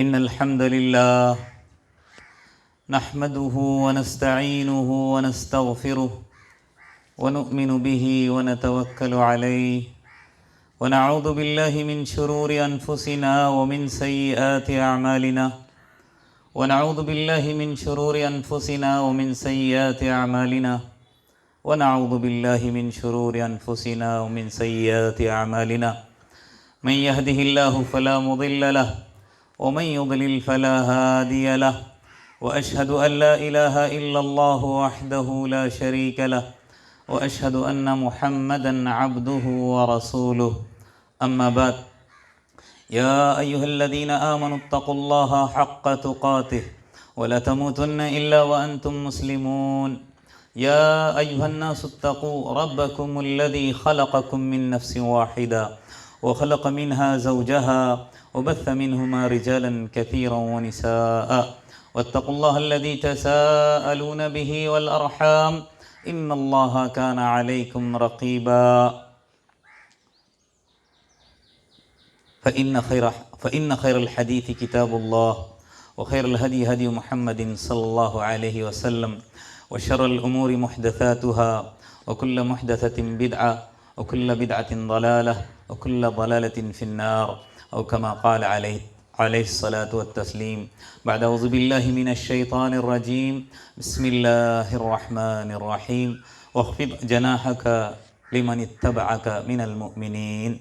إن الحمد لله نحمده ونستعينه ونستغفره ونؤمن به ونتوكل عليه ونعوذ بالله من شرور أنفسنا ومن سيئات أعمالنا ونعوذ بالله من شرور أنفسنا ومن سيئات أعمالنا ونعوذ بالله من شرور أنفسنا ومن سيئات أعمالنا من يهده الله فلا مضل له ومن يضلل فلا هادي له وأشهد أن لا إله إلا الله وحده لا شريك له وأشهد أن محمدًا عبده ورسوله أما بعد يا أيها الذين آمنوا اتقوا الله حق تقاته ولا تموتن إلا وأنتم مسلمون يا أيها الناس اتقوا ربكم الذي خلقكم من نفس واحدة وخلق منها زوجها وبث منهما رجالا كثيرا ونساء واتقوا الله الذي تساءلون به والأرحام إن الله كان عليكم رقيبا فإن خير الحديث كتاب الله وخير الهدي هدي محمد صلى الله عليه وسلم وشر الأمور محدثاتها وكل محدثة بدعة وكل بدعة ضلالة وكل ضلالة في النار أو كما قال عليه الصلاة والتسليم بعد أعوذ بالله من الشيطان الرجيم بسم الله الرحمن الرحيم واخفض جناحك لمن اتبعك من المؤمنين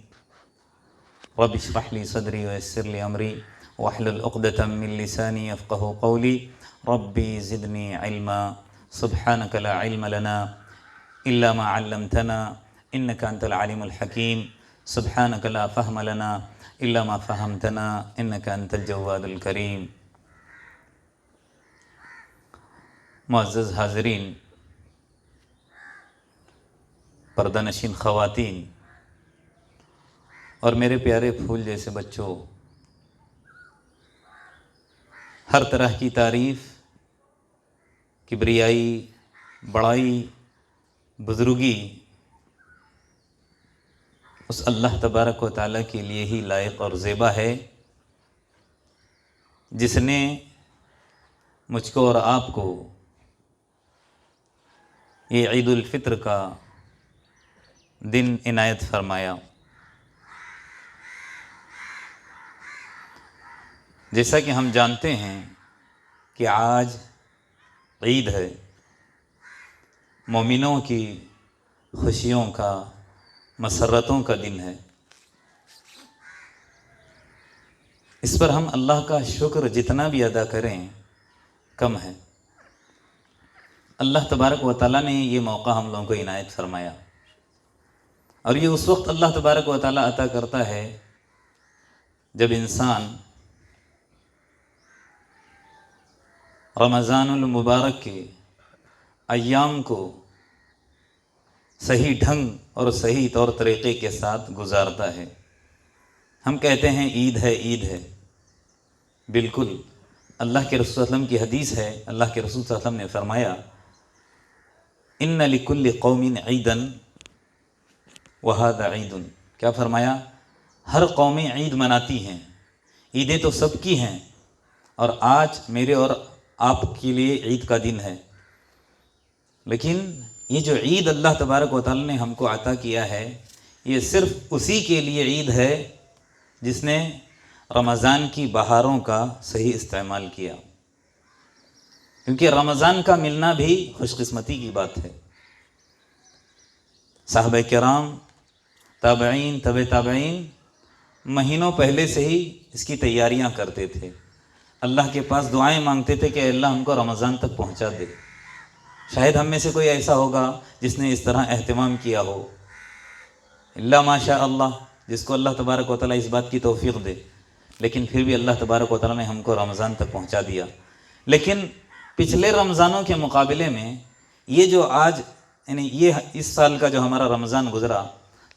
رب اشرح لي صدري ويسر لي أمري واحلل عقدة من لساني يفقهوا قولي ربي زدني علما سبحانك لا علم لنا إلا ما علمتنا إنك أنت العليم الحكيم سبحانك لا فهم لنا إلا ما فهمتنا إنك أنت الجواد الكريم. معزز حاضرین، پردہ نشین خواتین اور میرے پیارے پھول جیسے بچوں، ہر طرح کی تعریف، کبریائی، بڑائی، بزرگی اس اللہ تبارک و تعالیٰ کے لیے ہی لائق اور زیبا ہے، جس نے مجھ کو اور آپ کو یہ عید الفطر کا دن عنایت فرمایا. جیسا کہ ہم جانتے ہیں کہ آج عید ہے، مومنوں کی خوشیوں کا، مسرتوں کا دن ہے. اس پر ہم اللہ کا شکر جتنا بھی ادا کریں کم ہے. اللہ تبارک و تعالیٰ نے یہ موقع ہم لوگوں کو عنایت فرمایا، اور یہ اس وقت اللہ تبارک و تعالیٰ عطا کرتا ہے جب انسان رمضان المبارک کے ایام کو صحیح ڈھنگ اور صحیح طور طریقے کے ساتھ گزارتا ہے. ہم کہتے ہیں عید ہے، عید ہے. بالکل اللہ کے رسول صلی اللہ علیہ وسلم کی حدیث ہے، اللہ کے رسول صلی اللہ علیہ وسلم نے فرمایا ان لکل قوم عیدا وہذا عید. کیا فرمایا؟ ہر قوم عید مناتی ہیں، عیدیں تو سب کی ہیں، اور آج میرے اور آپ کے لیے عید کا دن ہے. لیکن یہ جو عید اللہ تبارک و تعالیٰ نے ہم کو عطا کیا ہے، یہ صرف اسی کے لیے عید ہے جس نے رمضان کی بہاروں کا صحیح استعمال کیا. کیونکہ رمضان کا ملنا بھی خوش قسمتی کی بات ہے. صحابہ کرام، تابعین، تبع تابعین مہینوں پہلے سے ہی اس کی تیاریاں کرتے تھے، اللہ کے پاس دعائیں مانگتے تھے کہ اللہ ہم کو رمضان تک پہنچا دے. شاید ہم میں سے کوئی ایسا ہوگا جس نے اس طرح اہتمام کیا ہو، اللہ ماشاء اللہ، جس کو اللہ تبارک و تعالیٰ اس بات کی توفیق دے. لیکن پھر بھی اللہ تبارک و تعالیٰ نے ہم کو رمضان تک پہنچا دیا. لیکن پچھلے رمضانوں کے مقابلے میں یہ جو آج یعنی یہ اس سال کا جو ہمارا رمضان گزرا،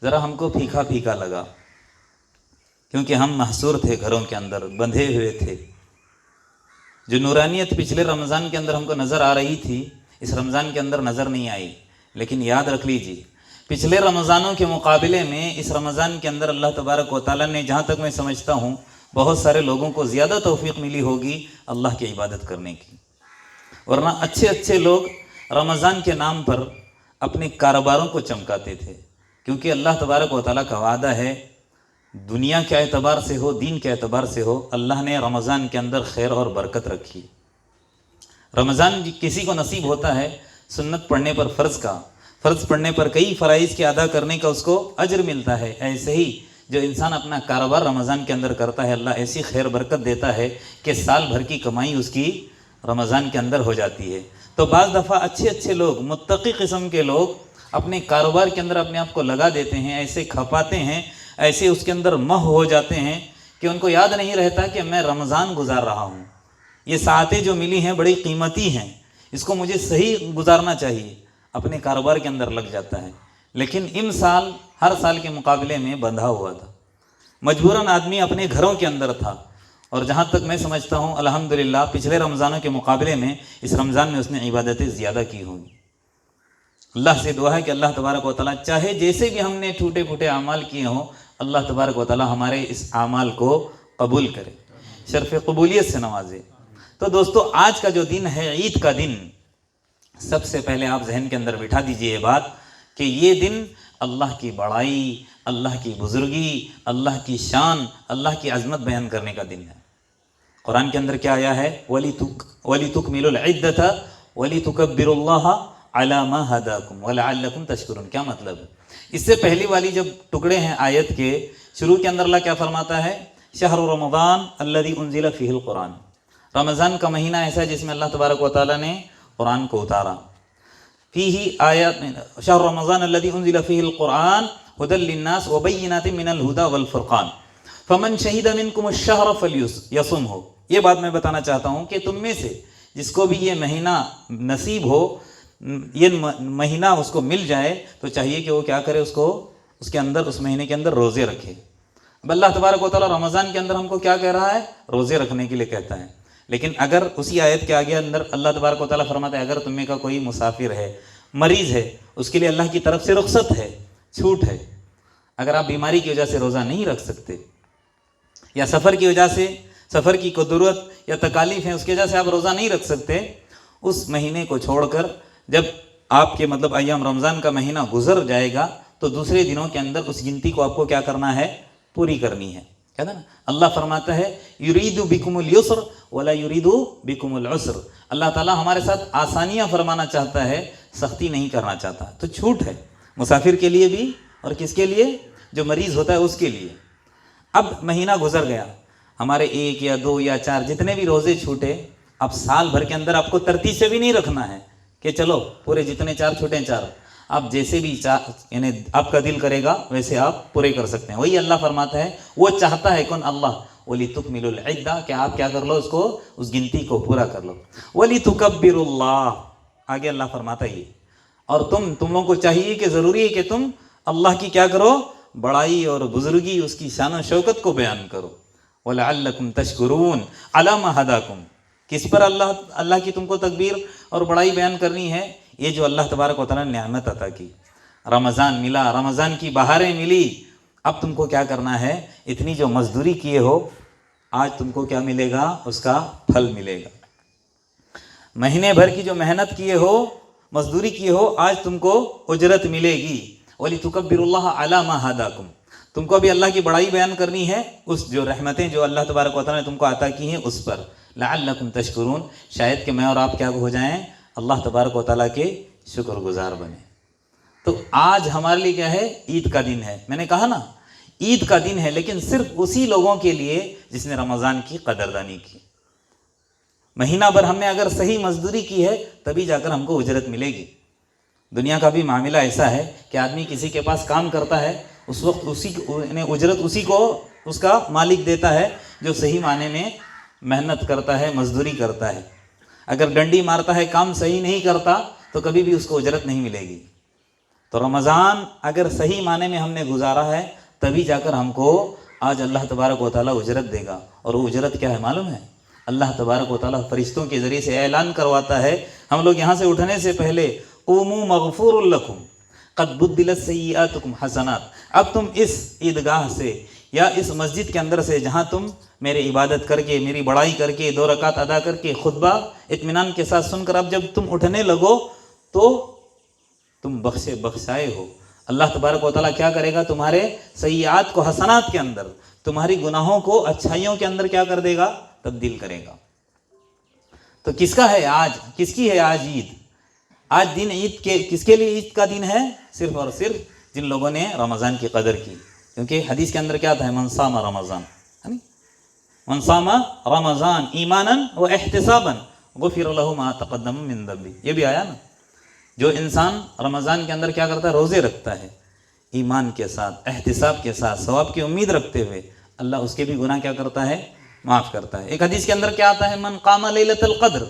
ذرا ہم کو پھیکا پھیکا لگا، کیونکہ ہم محصور تھے، گھروں کے اندر بندھے ہوئے تھے. جو نورانیت پچھلے رمضان کے اندر ہم کو نظر آ رہی تھی، اس رمضان کے اندر نظر نہیں آئی. لیکن یاد رکھ لیجیے، پچھلے رمضانوں کے مقابلے میں اس رمضان کے اندر اللہ تبارک و تعالیٰ نے، جہاں تک میں سمجھتا ہوں، بہت سارے لوگوں کو زیادہ توفیق ملی ہوگی اللہ کی عبادت کرنے کی، ورنہ اچھے اچھے لوگ رمضان کے نام پر اپنے کاروباروں کو چمکاتے تھے، کیونکہ اللہ تبارک و تعالیٰ کا وعدہ ہے، دنیا کے اعتبار سے ہو دین کے اعتبار سے ہو، اللہ نے رمضان کے اندر خیر اور برکت رکھی۔ رمضان کسی کو نصیب ہوتا ہے سنت پڑھنے پر فرض پڑھنے پر کئی فرائض کے ادا کرنے کا اس کو اجر ملتا ہے، ایسے ہی جو انسان اپنا کاروبار رمضان کے اندر کرتا ہے اللہ ایسی خیر برکت دیتا ہے کہ سال بھر کی کمائی اس کی رمضان کے اندر ہو جاتی ہے۔ تو بعض دفعہ اچھے لوگ، متقی قسم کے لوگ اپنے کاروبار کے اندر اپنے آپ کو لگا دیتے ہیں، ایسے کھپاتے ہیں، ایسے اس کے اندر مہ ہو جاتے ہیں کہ ان کو یاد نہیں رہتا کہ میں رمضان گزار رہا ہوں، یہ ساعتیں جو ملی ہیں بڑی قیمتی ہیں، اس کو مجھے صحیح گزارنا چاہیے، اپنے کاروبار کے اندر لگ جاتا ہے۔ لیکن سال ہر سال کے مقابلے میں بندھا ہوا تھا، مجبوراً آدمی اپنے گھروں کے اندر تھا، اور جہاں تک میں سمجھتا ہوں الحمدللہ پچھلے رمضانوں کے مقابلے میں اس رمضان میں اس نے عبادتیں زیادہ کی ہوں گی۔ اللہ سے دعا ہے کہ اللہ تبارک و تعالیٰ چاہے جیسے بھی ہم نے ٹوٹے پھوٹے اعمال کیے ہوں، اللہ تبارک و تعالیٰ ہمارے اس اعمال کو قبول کرے، شرف قبولیت سے نوازے۔ تو دوستو، آج کا جو دن ہے عید کا دن، سب سے پہلے آپ ذہن کے اندر بٹھا دیجئے یہ بات کہ یہ دن اللہ کی بڑائی، اللہ کی بزرگی، اللہ کی شان، اللہ کی عظمت بیان کرنے کا دن ہے۔ قرآن کے اندر کیا آیا ہے؟ وَلِتُكْمِلُوا الْعِدَّةَ وَلِتُكَبِّرُوا اللَّهَ عَلَى مَا هَدَاكُمْ وَلَعَلَّكُمْ تَشْكُرُونَ۔ کیا مطلب ہے؟ اس سے پہلی والی جب ٹکڑے ہیں آیت کے شروع کے اندر اللہ کیا فرماتا ہے؟ شہر رمضان الذی انزل فیہ القرآن، رمضان کا مہینہ ایسا ہے جس میں اللہ تبارک و تعالیٰ نے قرآن کو اتارا۔ فیہ آیات، شہر رمضان الذی انزل فیہ القرآن ھدی للناس وبینات من الھدی والفرقان فمن شہد منکم الشہر فلیصمہ۔ یہ بات میں بتانا چاہتا ہوں کہ تم میں سے جس کو بھی یہ مہینہ نصیب ہو، یہ مہینہ اس کو مل جائے، تو چاہیے کہ وہ کیا کرے، اس کے اندر، اس مہینے کے اندر روزے رکھے۔ اب اللہ تبارک و تعالیٰ رمضان کے اندر ہم کو کیا کہہ رہا ہے؟ روزے رکھنے کے لیے کہتا ہے۔ لیکن اگر اسی آیت کے آگے اندر اللہ تبارک و تعالیٰ فرماتا ہے اگر تم میں کا کوئی مسافر ہے، مریض ہے، اس کے لیے اللہ کی طرف سے رخصت ہے، چھوٹ ہے۔ اگر آپ بیماری کی وجہ سے روزہ نہیں رکھ سکتے، یا سفر کی وجہ سے، سفر کی کوئی ضرورت یا تکالیف ہے اس کی وجہ سے آپ روزہ نہیں رکھ سکتے، اس مہینے کو چھوڑ کر جب آپ کے ایام رمضان کا مہینہ گزر جائے گا تو دوسرے دنوں کے اندر اس گنتی کو آپ کو کیا کرنا ہے؟ پوری کرنی ہے۔ کہتا نا اللہ فرماتا ہے یرید بکم الیسر ولا یرید بکم العسر، اللہ تعالیٰ ہمارے ساتھ آسانیاں فرمانا چاہتا ہے، سختی نہیں کرنا چاہتا۔ تو چھوٹ ہے مسافر کے لیے بھی، اور کس کے لیے؟ جو مریض ہوتا ہے اس کے لیے۔ اب مہینہ گزر گیا، ہمارے 1 یا 2 یا 4 جتنے بھی روزے چھوٹے، اب سال بھر کے اندر آپ کو ترتیب سے بھی نہیں رکھنا ہے کہ چلو پورے جتنے 4 چھوٹے 4، آپ جیسے بھی یعنی آپ کا دل کرے گا ویسے آپ پورے کر سکتے ہیں۔ وہی اللہ فرماتا ہے، وہ چاہتا ہے کون؟ اللہ، وَلِتُكْمِلُوا الْعِدَّةَ کہ آپ کیا کر لو، اس گنتی کو پورا کر لو۔ وَلِتُكَبِّرُوا اللَّهَ، آگے اللہ فرماتا ہے یہ، اور تم لوگوں کو چاہیے کہ ضروری ہے کہ تم اللہ کی کیا کرو؟ بڑائی اور بزرگی، اس کی شان و شوکت کو بیان کرو۔ وَلَعَلَّكُمْ تَشْكُرُونَ عَلَى مَا هَدَاكُمْ، کس پر اللہ کی تم کو تکبیر اور بڑائی بیان کرنی ہے؟ یہ جو اللہ تبارک و تعالیٰ نے نعمت عطا کی، رمضان ملا، رمضان کی بہاریں ملی، اب تم کو کیا کرنا ہے؟ اتنی جو مزدوری کیے ہو، آج تم کو کیا ملے گا؟ اس کا پھل ملے گا۔ مہینے بھر کی جو محنت کیے ہو، مزدوری کیے ہو، آج تم کو اجرت ملے گی۔ وَلِتُكَبِّرُوا اللَّهَ عَلَى مَا هَدَاكُمْ، تم کو بھی اللہ کی بڑائی بیان کرنی ہے، اس جو رحمتیں جو اللہ تبارک و تعالیٰ نے تم کو عطا کی ہیں اس پر۔ لَعَلَّكُمْ تَشْكُرُونَ، شاید کہ میں اور آپ کیا ہو جائیں؟ اللہ تبارک و تعالیٰ کے شکر گزار بنے۔ تو آج ہمارے لیے کیا ہے؟ عید کا دن ہے۔ میں نے کہا نا عید کا دن ہے، لیکن صرف اسی لوگوں کے لیے جس نے رمضان کی قدردانی کی۔ مہینہ بھر ہم نے اگر صحیح مزدوری کی ہے تبھی جا کر ہم کو اجرت ملے گی۔ دنیا کا بھی معاملہ ایسا ہے کہ آدمی کسی کے پاس کام کرتا ہے، اس وقت اجرت اسی کو اس کا مالک دیتا ہے جو صحیح معنی میں محنت کرتا ہے، مزدوری کرتا ہے۔ اگر ڈنڈی مارتا ہے، کام صحیح نہیں کرتا، تو کبھی بھی اس کو اجرت نہیں ملے گی۔ تو رمضان اگر صحیح معنی میں ہم نے گزارا ہے تبھی جا کر ہم کو آج اللہ تبارک و تعالیٰ اجرت دے گا۔ اور وہ اجرت کیا ہے معلوم ہے؟ اللہ تبارک و تعالیٰ فرشتوں کے ذریعے سے اعلان کرواتا ہے، ہم لوگ یہاں سے اٹھنے سے پہلے، قوموا مغفور لکم قد بدلت سیئاتکم حسنات، اب تم اس عیدگاہ سے، یا اس مسجد کے اندر سے جہاں تم میری عبادت کر کے میری بڑائی کر کے 2 رکعت ادا کر کے خطبہ اطمینان کے ساتھ سن کر اب جب تم اٹھنے لگو تو تم بخشائے ہو، اللہ تبارک و تعالیٰ کیا کرے گا؟ تمہارے سیئات کو حسنات کے اندر، تمہاری گناہوں کو اچھائیوں کے اندر کیا کر دے گا؟ تبدیل کرے گا۔ تو کس کا ہے آج؟ کس کی ہے آج عید؟ آج دن عید کے کس کے لیے عید کا دن ہے؟ صرف اور صرف جن لوگوں نے رمضان کی قدر کی، کیونکہ حدیث کے اندر کیا تھا؟ من صام رمضان، من صام رمضان ایمانا و احتسابا غفر له ما تقدم من ذنبه، یہ بھی آیا نا، جو انسان رمضان کے اندر کیا کرتا ہے؟ روزے رکھتا ہے ایمان کے ساتھ، احتساب کے ساتھ، ثواب کی امید رکھتے ہوئے، اللہ اس کے بھی گناہ کیا کرتا ہے؟ معاف کرتا ہے۔ ایک حدیث کے اندر کیا آتا ہے؟ من قام لیلۃ القدر،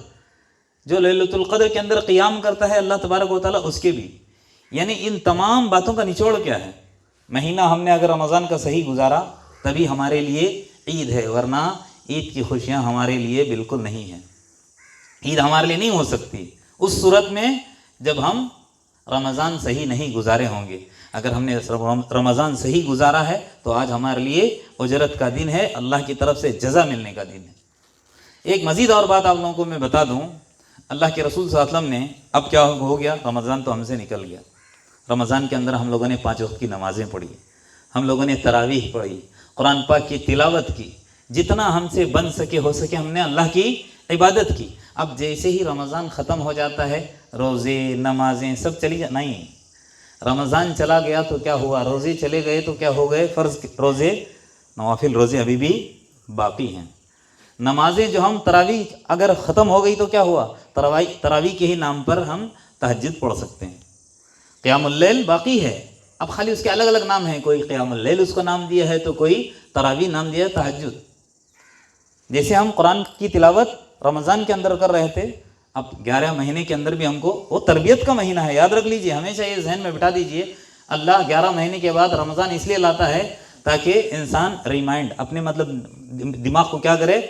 جو لیلۃ القدر کے اندر قیام کرتا ہے اللہ تبارک و تعالیٰ اس کے بھی۔ یعنی ان تمام باتوں کا نچوڑ کیا ہے؟ مہینہ ہم نے اگر رمضان کا صحیح گزارا تبھی ہمارے لیے عید ہے، ورنہ عید کی خوشیاں ہمارے لیے بالکل نہیں ہیں، عید ہمارے لیے نہیں ہو سکتی اس صورت میں جب ہم رمضان صحیح نہیں گزارے ہوں گے۔ اگر ہم نے رمضان صحیح گزارا ہے تو آج ہمارے لیے اجرت کا دن ہے، اللہ کی طرف سے جزا ملنے کا دن ہے۔ ایک مزید اور بات آپ لوگوں کو میں بتا دوں، اللہ کے رسول صلی اللہ علیہ وسلم نے، اب کیا ہو گیا؟ رمضان تو ہم سے نکل گیا، رمضان کے اندر ہم لوگوں نے 5 وقت کی نمازیں پڑھی، ہم لوگوں نے تراویح پڑھی، قرآن پاک کی تلاوت کی، جتنا ہم سے بن سکے ہو سکے ہم نے اللہ کی عبادت کی۔ اب جیسے ہی رمضان ختم ہو جاتا ہے روزے نمازیں سب چلی نہیں، رمضان چلا گیا تو کیا ہوا؟ روزے چلے گئے تو کیا ہو گئے؟ فرض روزے، نوافل روزے ابھی بھی باقی ہیں۔ نمازیں جو ہم تراویح اگر ختم ہو گئی تو کیا ہوا؟ تراویح کے ہی نام پر ہم تہجد پڑھ سکتے ہیں، قیام اللیل باقی ہے، اب خالی اس کے الگ الگ نام ہیں، کوئی قیام اللیل اس کو نام دیا ہے تو کوئی تراویح نام دیا ہے، تہجد۔ جیسے ہم قرآن کی تلاوت رمضان کے اندر کر رہے تھے، اب 11 مہینے کے اندر بھی ہم کو، وہ تربیت کا مہینہ ہے، یاد رکھ لیجئے، ہمیشہ یہ ذہن میں بٹھا دیجئے، اللہ 11 مہینے کے بعد رمضان اس لیے لاتا ہے تاکہ انسان ریمائنڈ اپنے مطلب دماغ کو کیا کرے؟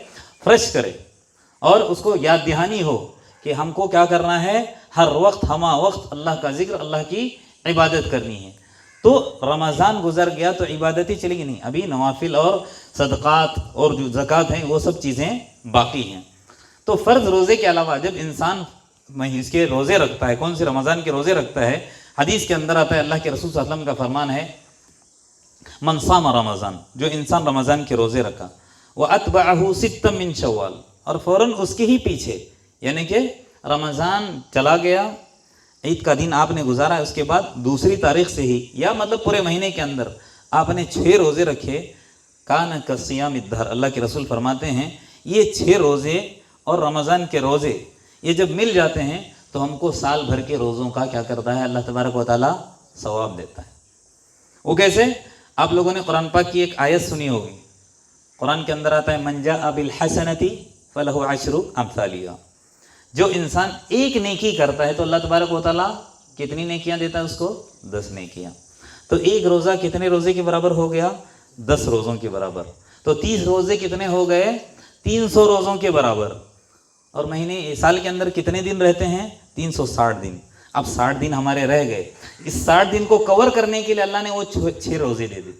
فریش کرے، اور اس کو یاد دہانی ہو کہ ہم کو کیا کرنا ہے؟ ہر وقت ہما وقت اللہ کا ذکر، اللہ کی عبادت کرنی ہے۔ تو رمضان گزر گیا تو عبادت ہی چلے گی نہیں، ابھی نوافل اور صدقات اور جو زکوٰۃ ہیں وہ سب چیزیں باقی ہیں۔ تو فرض روزے کے علاوہ جب انسان اس کے روزے رکھتا ہے، کون سے؟ رمضان کے روزے رکھتا ہے، حدیث کے اندر آتا ہے، اللہ کے رسول صلی اللہ علیہ وسلم کا فرمان ہے، من صام رمضان، جو انسان رمضان کے روزے رکھا، وَأَتْبَعَهُ سِتًّا مِّن شوال، اور فوراً اس کے ہی پیچھے، یعنی کہ رمضان چلا گیا، عید کا دن آپ نے گزارا، اس کے بعد دوسری تاریخ سے ہی یا مطلب پورے مہینے کے اندر آپ نے 6 روزے رکھے، کان کصیام الدہر، اللہ کے رسول فرماتے ہیں یہ 6 روزے اور رمضان کے روزے یہ جب مل جاتے ہیں تو ہم کو سال بھر کے روزوں کا کیا کرتا ہے؟ اللہ تبارک و تعالیٰ ثواب دیتا ہے۔ وہ کیسے؟ آپ لوگوں نے قرآن پاک کی ایک آیت سنی ہوگی، قرآن کے اندر آتا ہے، من جاء بالحسنۃ فلہ عشر امثالہا، جو انسان ایک نیکی کرتا ہے تو اللہ تبارک و تعالیٰ کتنی نیکیاں دیتا ہے اس کو؟ 10 نیکیاں۔ تو ایک روزہ کتنے روزے کے برابر ہو گیا؟ 10 روزوں کے برابر۔ تو 30 روزے کتنے ہو گئے؟ 300 روزوں کے برابر۔ اور مہینے سال کے اندر کتنے دن رہتے ہیں؟ 360 دن۔ اب 60 دن ہمارے رہ گئے، اس 60 دن کو کور کرنے کے لیے اللہ نے وہ 6 روزے دے دی۔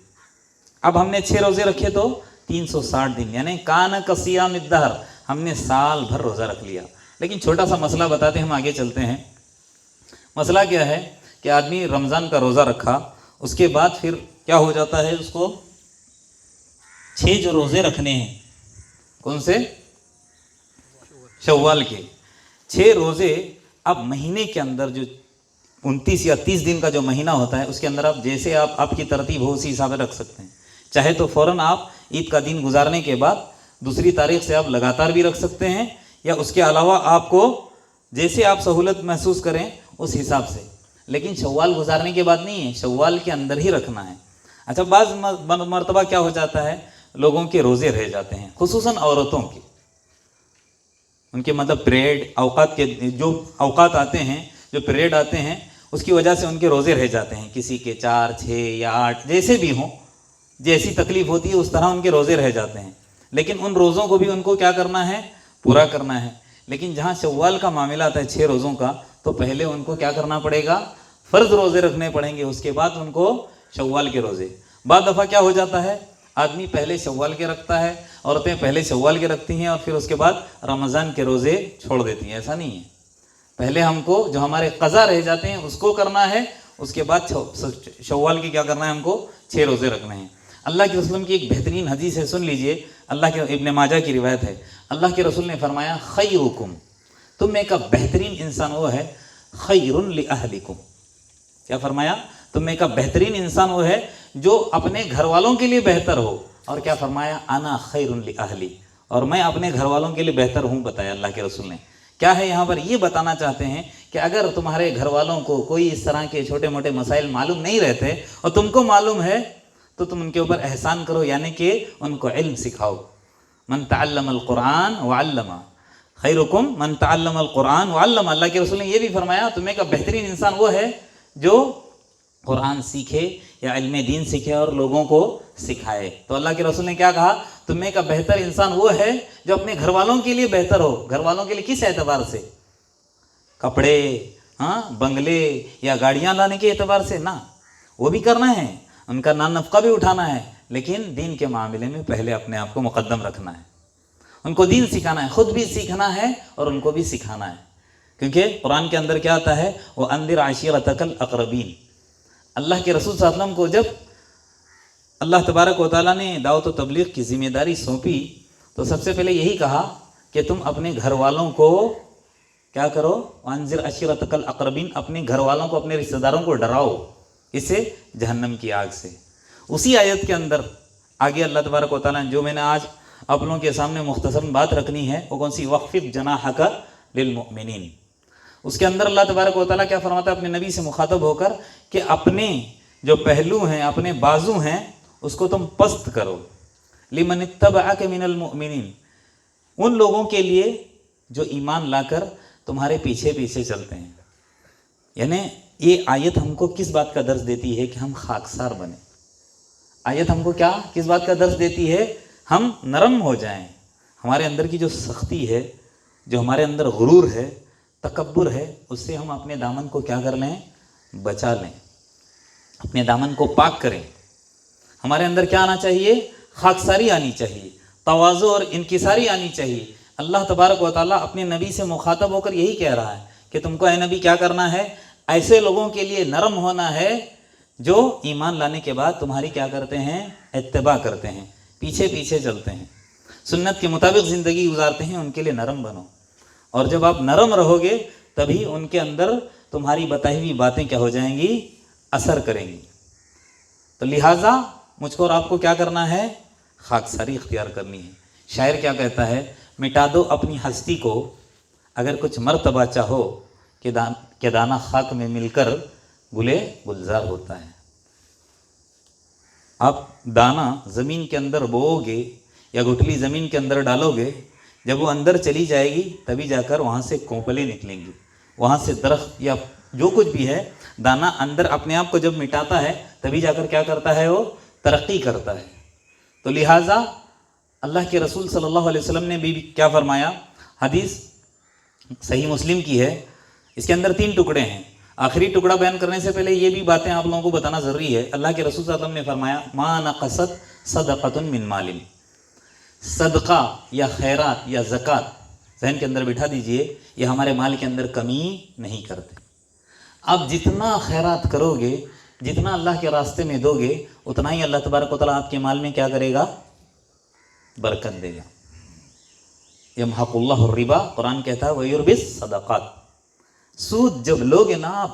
اب ہم نے 6 روزے رکھے تو 360 دن، یعنی کان کصیام الدہر، ہم نے سال بھر روزہ رکھ لیا۔ لیکن چھوٹا سا مسئلہ بتاتے ہیں، ہم آگے چلتے ہیں۔ مسئلہ کیا ہے کہ آدمی رمضان کا روزہ رکھا، اس کے بعد پھر کیا ہو جاتا ہے؟ اس کو 6 جو روزے رکھنے ہیں، کون سے؟ شوال کے 6 روزے۔ اب مہینے کے اندر جو 29 یا 30 دن کا جو مہینہ ہوتا ہے اس کے اندر آپ جیسے آپ کی ترتیب ہو اسی حساب سے رکھ سکتے ہیں، چاہے تو فوراً آپ عید کا دن گزارنے کے بعد دوسری تاریخ سے آپ لگاتار بھی رکھ سکتے ہیں، یا اس کے علاوہ آپ کو جیسے آپ سہولت محسوس کریں اس حساب سے، لیکن شوال گزارنے کے بعد نہیں ہے، شوال کے اندر ہی رکھنا ہے۔ اچھا، بعض مرتبہ کیا ہو جاتا ہے، لوگوں کے روزے رہ جاتے ہیں، خصوصاً عورتوں کے، ان کے مطلب پیریڈ اوقات کے جو اوقات آتے ہیں، جو پیریڈ آتے ہیں اس کی وجہ سے ان کے روزے رہ جاتے ہیں، کسی کے 4 6 یا 8 جیسے بھی ہوں، جیسی تکلیف ہوتی ہے اس طرح ان کے روزے رہ جاتے ہیں، لیکن ان روزوں کو بھی ان کو کیا کرنا ہے؟ پورا کرنا ہے۔ لیکن جہاں شوال کا معاملہ آتا ہے 6 روزوں کا، تو پہلے ان کو کیا کرنا پڑے گا؟ فرض روزے رکھنے پڑیں گے، اس کے بعد ان کو شوال کے روزے۔ بعض دفعہ کیا ہو جاتا ہے، آدمی پہلے شوال کے رکھتا ہے، عورتیں پہلے شوال کے رکھتی ہیں اور پھر اس کے بعد رمضان کے روزے چھوڑ دیتی ہیں، ایسا نہیں ہے۔ پہلے ہم کو جو ہمارے قضا رہ جاتے ہیں اس کو کرنا ہے، اس کے بعد شوال کی کیا کرنا ہے، ہم کو 6 روزے رکھنے ہیں۔ اللہ کے رسول کی ایک بہترین حدیث ہے، سن لیجئے، اللہ کے ابن ماجہ کی روایت ہے۔ اللہ کے رسول نے فرمایا خیرکم، تم میں کا بہترین انسان وہ ہے خیر لأہلکم۔ کیا فرمایا؟ تم میں کا بہترین انسان وہ ہے جو اپنے گھر والوں کے لیے بہتر ہو، اور کیا فرمایا؟ انا خیر لأہلی، اور میں اپنے گھر والوں کے لیے بہتر ہوں، بتایا اللہ کے رسول نے۔ کیا ہے یہاں پر یہ بتانا چاہتے ہیں کہ اگر تمہارے گھر والوں کو کوئی اس طرح کے چھوٹے موٹے مسائل معلوم نہیں رہتے اور تم کو معلوم ہے تو تم ان کے اوپر احسان کرو، یعنی کہ ان کو علم سکھاؤ۔ من تعلم القرآن وعلم، خیرکم من تعلم القرآن وعلم۔ اللہ کے رسول نے یہ بھی فرمایا تمہیں کا بہترین انسان وہ ہے جو قرآن سیکھے یا علم دین سیکھے اور لوگوں کو سکھائے۔ تو اللہ کے رسول نے کیا کہا؟ تمہیں کا بہتر انسان وہ ہے جو اپنے گھر والوں کے لیے بہتر ہو۔ گھر والوں کے لیے کس اعتبار سے؟ کپڑے، بنگلے یا گاڑیاں لانے کے اعتبار سے نہ، وہ بھی کرنا ہے، ان کا نان نفقہ بھی اٹھانا ہے، لیکن دین کے معاملے میں پہلے اپنے آپ کو مقدم رکھنا ہے۔ ان کو دین سکھانا ہے، خود بھی سیکھنا ہے اور ان کو بھی سکھانا ہے، کیونکہ قرآن کے اندر کیا آتا ہے؟ وَأَنذِرْ عَشِيرَتَكَ الْأَقْرَبِينَ۔ اللہ کے رسول صلی اللہ علیہ وسلم کو جب اللہ تبارک و تعالیٰ نے دعوت و تبلیغ کی ذمہ داری سونپی تو سب سے پہلے یہی کہا کہ تم اپنے گھر والوں کو کیا کرو؟ وَأَنذِرْ عَشِيرَتَكَ الْأَقْرَبِينَ، اپنے گھر والوں کو، اپنے رشتہ داروں کو ڈراؤ، اس سے جہنم کی آگ سے۔ اسی آیت کے اندر آگے اللہ تبارک و تعالیٰ نے جو میں نے آج آپ لوگوں کے سامنے مختصر بات رکھنی ہے وہ کون سی؟ وَخْفِضْ جَنَاحَكَ لِلْمُؤْمِنِينَ۔ اس کے اندر اللہ تبارک و تعالیٰ کیا فرماتا ہے اپنے نبی سے مخاطب ہو کر کہ اپنے جو پہلو ہیں، اپنے بازو ہیں، اس کو تم پست کرو۔ لِمَنِ اتَّبَعَكَ مِنَ الْمُؤْمِنِينَ، ان لوگوں کے لیے جو ایمان لا کر تمہارے پیچھے پیچھے چلتے ہیں۔ یعنی یہ آیت ہم کو کس بات کا درس دیتی ہے کہ ہم خاکسار بنیں۔ آیت ہم کو کیا کس بات کا درس دیتی ہے؟ ہم نرم ہو جائیں، ہمارے اندر کی جو سختی ہے، جو ہمارے اندر غرور ہے، تکبر ہے، اس سے ہم اپنے دامن کو کیا کر لیں؟ بچا لیں، اپنے دامن کو پاک کریں۔ ہمارے اندر کیا آنا چاہیے؟ خاکساری آنی چاہیے، تواضع اور انکساری آنی چاہیے۔ اللہ تبارک و تعالیٰ اپنے نبی سے مخاطب ہو کر یہی کہہ رہا ہے کہ تم کو اے نبی کیا کرنا ہے؟ ایسے لوگوں کے لیے نرم ہونا ہے جو ایمان لانے کے بعد تمہاری کیا کرتے ہیں؟ اتباع کرتے ہیں، پیچھے پیچھے چلتے ہیں، سنت کے مطابق زندگی گزارتے ہیں، ان کے لیے نرم بنو۔ اور جب آپ نرم رہو گے تبھی ان کے اندر تمہاری بتائی ہوئی باتیں کیا ہو جائیں گی؟ اثر کریں گی۔ تو لہٰذا مجھ کو اور آپ کو کیا کرنا ہے؟ خاکساری اختیار کرنی ہے۔ شاعر کیا کہتا ہے؟ مٹا دو اپنی ہستی کو اگر کچھ مرتبہ چاہو کہ دانہ خاک میں مل کر گلے گلزار ہوتا ہے۔ آپ دانہ زمین کے اندر بوؤ گے یا گٹھلی زمین کے اندر ڈالو گے، جب وہ اندر چلی جائے گی تبھی جا کر وہاں سے کونپلیں نکلیں گی، وہاں سے درخت یا جو کچھ بھی ہے، دانہ اندر اپنے آپ کو جب مٹاتا ہے تبھی جا کر کیا کرتا ہے؟ وہ ترقی کرتا ہے۔ تو لہٰذا اللہ کے رسول صلی اللہ علیہ وسلم نے بھی کیا فرمایا؟ حدیث صحیح مسلم کی ہے، اس کے اندر 3 ٹکڑے ہیں۔ آخری ٹکڑا بیان کرنے سے پہلے یہ بھی باتیں آپ لوگوں کو بتانا ضروری ہے۔ اللہ کے رسول صلی اللہ علیہ وسلم نے فرمایا ما نقصت صدقۃ من مال، صدقہ یا خیرات یا زکوٰۃ ذہن کے اندر بٹھا دیجئے، یہ ہمارے مال کے اندر کمی نہیں کرتے۔ آپ جتنا خیرات کرو گے، جتنا اللہ کے راستے میں دو گے، اتنا ہی اللہ تبارک و تعالیٰ آپ کے مال میں کیا کرے گا؟ برکت دے گا۔ یمحق اللہ الربا، قرآن کہتا ہے وَیُرْبِی الصَّدَقَاتِ۔ سود جب لوگے نا آپ،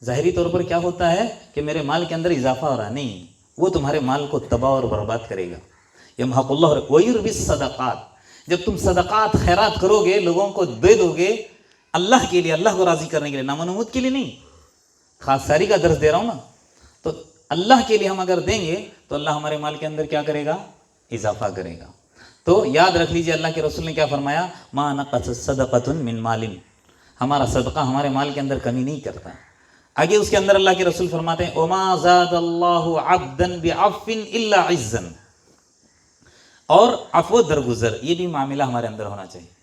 ظاہری طور پر کیا ہوتا ہے کہ میرے مال کے اندر اضافہ ہو رہا، نہیں، وہ تمہارے مال کو تباہ اور برباد کرے گا۔ یمحق اللہ وَیُرْبِی الصَّدَقَاتِ، جب تم صدقات خیرات کرو گے، لوگوں کو دے دو گے اللہ کے لیے، اللہ کو راضی کرنے کے لیے، نام و نمود کے لیے نہیں، خاکساری کا درس دے رہا ہوں نا، تو اللہ کے لیے ہم اگر دیں گے تو اللہ ہمارے مال کے اندر کیا کرے گا؟ اضافہ کرے گا۔ تو یاد رکھ لیجئے اللہ کے رسول نے کیا فرمایا؟ ما نقصت صدقۃ من مال، ہمارا صدقہ ہمارے مال کے اندر کمی نہیں کرتا۔ آگے اس کے اندر اللہ کے رسول فرماتے ہیں وما زاد اللہ عبدا بعفو الا عزا، اور عفو درگزر، یہ بھی معاملہ ہمارے اندر ہونا چاہیے۔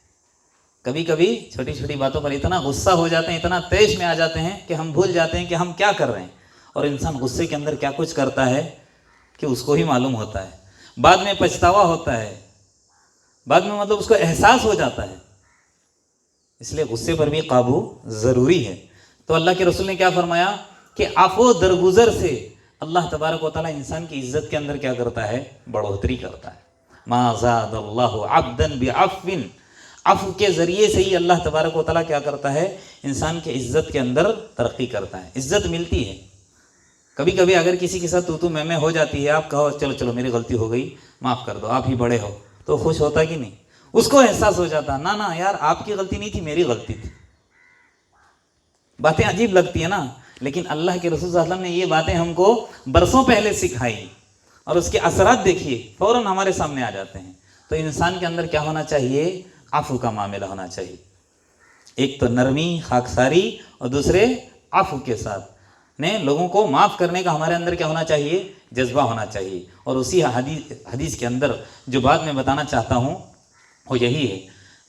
کبھی کبھی چھوٹی چھوٹی باتوں پر اتنا غصہ ہو جاتے ہیں، اتنا تیش میں آ جاتے ہیں کہ ہم بھول جاتے ہیں کہ ہم کیا کر رہے ہیں، اور انسان غصے کے اندر کیا کچھ کرتا ہے کہ اس کو ہی معلوم ہوتا ہے۔ بعد میں پچھتاوا ہوتا ہے، بعد میں مطلب اس کو احساس ہو جاتا ہے، اس لیے غصے پر بھی قابو ضروری ہے۔ تو اللہ کے رسول نے کیا فرمایا کہ عفو درگزر سے اللہ تبارک و تعالیٰ انسان کی عزت کے اندر کیا کرتا ہے؟ بڑھوتری کرتا ہے۔ ما زاد اللہ عبدا بعفو، عفو کے ذریعے سے ہی اللہ تبارک و تعالیٰ کیا کرتا ہے؟ انسان کے عزت کے اندر ترقی کرتا ہے، عزت ملتی ہے۔ کبھی کبھی اگر کسی کے ساتھ تو میں ہو جاتی ہے، آپ کہو چلو چلو میری غلطی ہو گئی، معاف کر دو، آپ ہی بڑے ہو، تو خوش ہوتا کہ نہیں؟ اس کو احساس ہو جاتا نا یار آپ کی غلطی نہیں تھی، میری غلطی تھی۔ باتیں عجیب لگتی ہیں نا، لیکن اللہ کے رسول صلی اللہ علیہ وسلم نے یہ باتیں ہم کو برسوں پہلے سکھائی، اور اس کے اثرات دیکھیے فوراً ہمارے سامنے آ جاتے ہیں۔ تو انسان کے اندر کیا ہونا چاہیے؟ عفو کا معاملہ ہونا چاہیے، ایک تو نرمی خاکساری، اور دوسرے عفو کے ساتھ لوگوں کو معاف کرنے کا ہمارے اندر کیا ہونا چاہیے؟ جذبہ ہونا چاہیے۔ اور اسی حدیث کے اندر جو بات میں بتانا چاہتا ہوں وہ یہی ہے،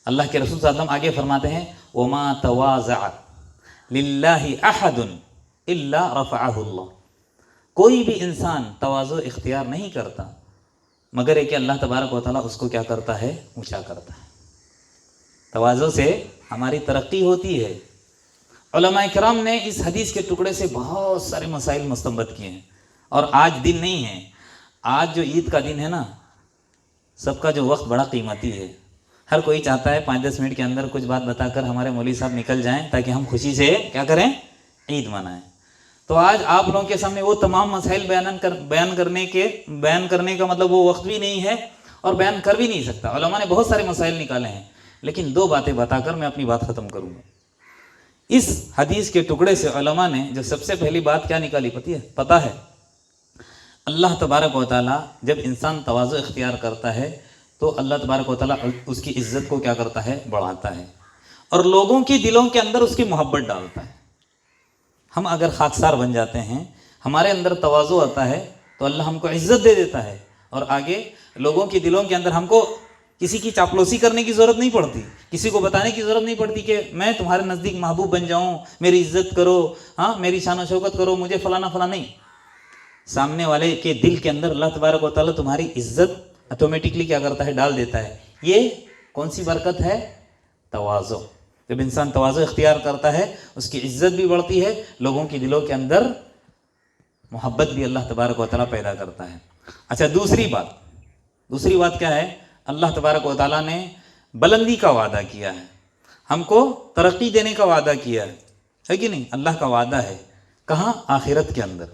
اللہ کے رسول صلی اللہ علیہ وسلم آگے فرماتے ہیں وَمَا تَوَازَعَ لِلَّهِ أَحَدٌ إِلَّا رَفَعَهُ اللَّهُ، کوئی بھی انسان تواضع اختیار نہیں کرتا مگر کہ اللہ تبارک و تعالیٰ اس کو کیا کرتا ہے؟ اونچا کرتا ہے۔ تواضع سے ہماری ترقی ہوتی ہے۔ علماء کرام نے اس حدیث کے ٹکڑے سے بہت سارے مسائل مستنبط کیے ہیں، اور آج دن نہیں ہے، آج جو عید کا دن ہے نا، سب کا جو وقت بڑا قیمتی ہے، ہر کوئی چاہتا ہے 5-10 منٹ کے اندر کچھ بات بتا کر ہمارے مولوی صاحب نکل جائیں تاکہ ہم خوشی سے کیا کریں؟ عید منائیں۔ تو آج آپ لوگوں کے سامنے وہ تمام مسائل بیان کرنے کا مطلب وہ وقت بھی نہیں ہے، اور بیان کر بھی نہیں سکتا۔ علماء نے بہت سارے مسائل نکالے ہیں، لیکن 2 باتیں بتا کر میں اپنی بات ختم کروں گا۔ اس حدیث کے ٹکڑے سے علماء نے جو سب سے پہلی بات کیا نکالی پتہ ہے؟ اللہ تبارک و تعالیٰ جب انسان تواضع اختیار کرتا ہے تو اللہ تبارک و تعالیٰ اس کی عزت کو کیا کرتا ہے؟ بڑھاتا ہے، اور لوگوں کی دلوں کے اندر اس کی محبت ڈالتا ہے۔ ہم اگر خاکسار بن جاتے ہیں، ہمارے اندر تواضع آتا ہے تو اللہ ہم کو عزت دے دیتا ہے، اور آگے لوگوں کے دلوں کے اندر ہم کو کسی کی چاپلوسی کرنے کی ضرورت نہیں پڑتی، کسی کو بتانے کی ضرورت نہیں پڑتی کہ میں تمہارے نزدیک محبوب بن جاؤں، میری عزت کرو، ہاں میری شان و شوکت کرو، مجھے فلانا فلاں نہیں۔ سامنے والے کے دل کے اندر اللہ تبارک و تعالیٰ تمہاری عزت آٹومیٹکلی کیا کرتا ہے؟ ڈال دیتا ہے۔ یہ کون سی برکت ہے؟ تواضع۔ جب انسان تواضع اختیار کرتا ہے اس کی عزت بھی بڑھتی ہے، لوگوں کے دلوں کے اندر محبت بھی اللہ تبارک و تعالیٰ پیدا کرتا ہے۔ اچھا، دوسری بات کیا ہے؟ اللہ تبارک و تعالیٰ نے بلندی کا وعدہ کیا ہے، ہم کو ترقی دینے کا وعدہ کیا ہے کہ نہیں؟ اللہ کا وعدہ ہے، کہاں؟ آخرت کے اندر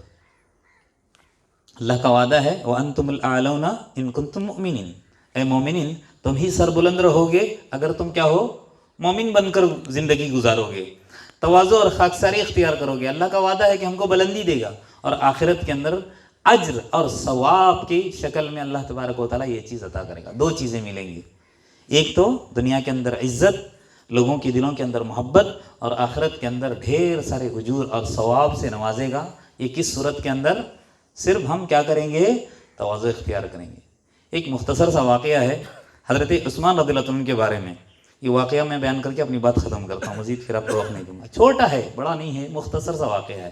اللہ کا وعدہ ہے وَأَنْتُمُ الْأَعْلَوْنَ إِن كُنتُم مُؤْمِنِينَ، اے مومنین تم ہی سربلند رہو گے اگر تم کیا ہو؟ مومن بن کر زندگی گزارو گے، تواضع اور خاکساری اختیار کرو گے۔ اللہ کا وعدہ ہے کہ ہم کو بلندی دے گا، اور آخرت کے اندر اجر اور ثواب کی شکل میں اللہ تبارک و تعالیٰ یہ چیز عطا کرے گا۔ 2 چیزیں ملیں گی، ایک تو دنیا کے اندر عزت، لوگوں کے دلوں کے اندر محبت، اور آخرت کے اندر ڈھیر سارے اجور اور ثواب سے نوازے گا۔ یہ کس صورت کے اندر؟ صرف ہم کیا کریں گے؟ تواضع اختیار کریں گے۔ ایک مختصر سا واقعہ ہے حضرت عثمان رضی اللہ عنہ کے بارے میں، یہ واقعہ میں بیان کر کے اپنی بات ختم کرتا ہوں، مزید پھر آپ کو وقت نہیں دوں گا۔ چھوٹا ہے، بڑا نہیں ہے، مختصر سا واقعہ ہے۔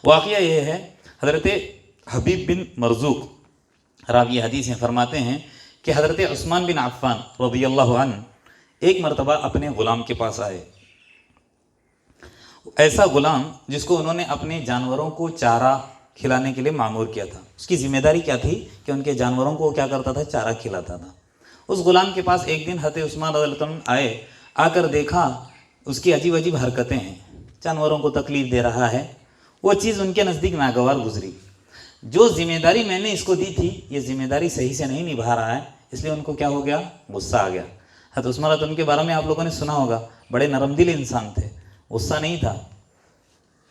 واقعہ یہ ہے، حضرت حبیب بن مرزوق راوی حدیث ہیں فرماتے ہیں کہ حضرت عثمان بن عفان رضی اللہ عنہ ایک مرتبہ اپنے غلام کے پاس آئے، ایسا غلام جس کو انہوں نے اپنے جانوروں کو چارہ کھلانے کے لیے معمور کیا تھا۔ اس کی ذمہ داری کیا تھی کہ ان کے جانوروں کو کیا کرتا تھا؟ چارہ کھلاتا تھا۔ اس غلام کے پاس ایک دن حضرت عثمان رضی اللہ عنہ آئے، آ کر دیکھا اس کی عجیب عجیب حرکتیں ہیں، جانوروں کو تکلیف دے رہا ہے، وہ چیز ان کے نزدیک ناگوار گزری۔ جو ذمہ داری میں نے اس کو دی تھی یہ ذمہ داری صحیح سے نہیں نبھا رہا ہے، اس لیے ان کو کیا ہو گیا؟ غصہ آ گیا۔ حضرت عثمان رضی اللہ عنہ کے بارے میں آپ لوگوں نے سنا ہوگا، بڑے نرم دل انسان تھے، غصہ نہیں تھا۔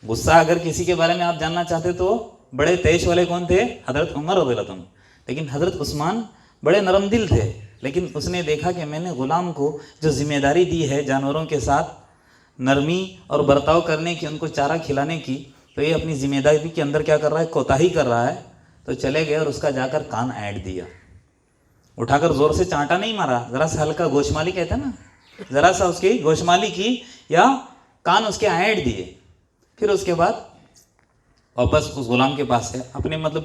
غصہ اگر کسی کے بارے میں آپ جاننا چاہتے تو بڑے تیش والے کون تھے؟ حضرت عمر رضی اللہ عنہ۔ لیکن حضرت عثمان بڑے نرم دل تھے، لیکن اس نے دیکھا کہ میں نے غلام کو جو ذمہ داری دی ہے جانوروں کے ساتھ نرمی اور برتاؤ کرنے کی، ان کو چارہ کھلانے کی، تو یہ اپنی ذمہ داری کے اندر کیا کر رہا ہے؟ کوتاہی کر رہا ہے۔ تو چلے گئے اور اس کا جا کر کان اینٹ دیا، اٹھا کر زور سے چانٹا نہیں مارا، ذرا سا ہلکا گوشمالی کہتے ہیں نا، ذرا سا اس کی گوشمالی کی یا کان اس کے اینٹ دیے۔ پھر اس کے بعد واپس اس غلام کے پاس ہے، اپنے مطلب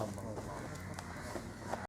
Allah